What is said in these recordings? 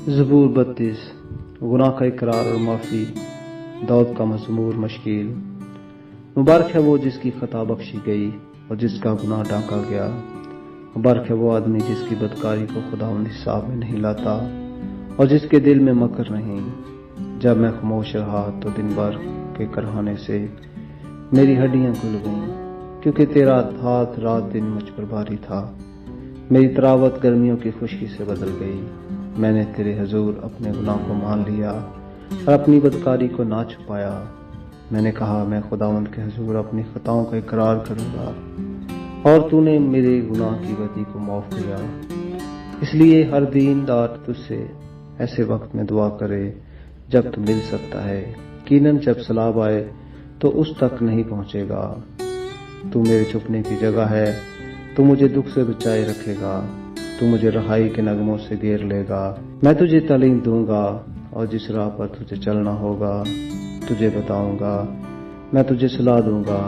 زبور 32 گناہ کا اقرار اور معافی، داؤد کا مزمور مشکیل۔ مبارک ہے وہ جس کی خطا بخشی گئی اور جس کا گناہ ڈھانکا گیا۔ مبارک ہے وہ آدمی جس کی بدکاری کو خداوند حساب میں نہیں لاتا اور جس کے دل میں مکر نہیں۔ جب میں خاموش رہا تو دن بھر کے کرہانے سے میری ہڈیاں کھل گئیں، کیونکہ تیرا ہاتھ رات دن مجھ پر بھاری تھا۔ میری تراوت گرمیوں کی خشکی سے بدل گئی۔ میں نے تیرے حضور اپنے گناہ کو مان لیا اور اپنی بدکاری کو نہ چھپایا۔ میں نے کہا میں خداوند کے حضور اپنی خطاؤں کا اقرار کروں گا، اور تو نے میرے گناہ کی بدی کو معاف کیا۔ اس لیے ہر دیندار تجھ سے ایسے وقت میں دعا کرے جب تو مل سکتا ہے، یقیناً جب سیلاب آئے تو اس تک نہیں پہنچے گا۔ تو میرے چھپنے کی جگہ ہے، تو مجھے دکھ سے بچائے رکھے گا، تو مجھے رہائی کے نغموں سے گھیر لے گا۔ میں تجھے تعلیم دوں گا اور جس راہ پر تجھے چلنا ہوگا تجھے بتاؤں گا۔ میں تجھے صلاح دوں گا،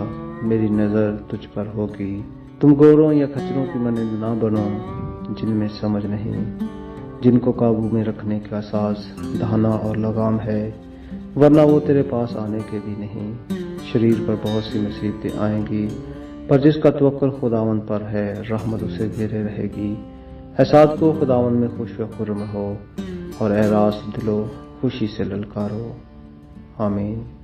میری نظر تجھ پر ہوگی۔ تم گوروں یا کھچروں کی مانند نہ بنو جن میں سمجھ نہیں، جن کو قابو میں رکھنے کا ساز دہانا اور لگام ہے، ورنہ وہ تیرے پاس آنے کے بھی نہیں۔ شریر پر بہت سی مصیبتیں آئیں گی، پر جس کا توکل خداوند پر ہے رحمت اسے گھیرے رہے گی۔ اے سعد کو خداوند میں خوش و خرم ہو، اور اے راست دلو خوشی سے للکارو۔ آمین۔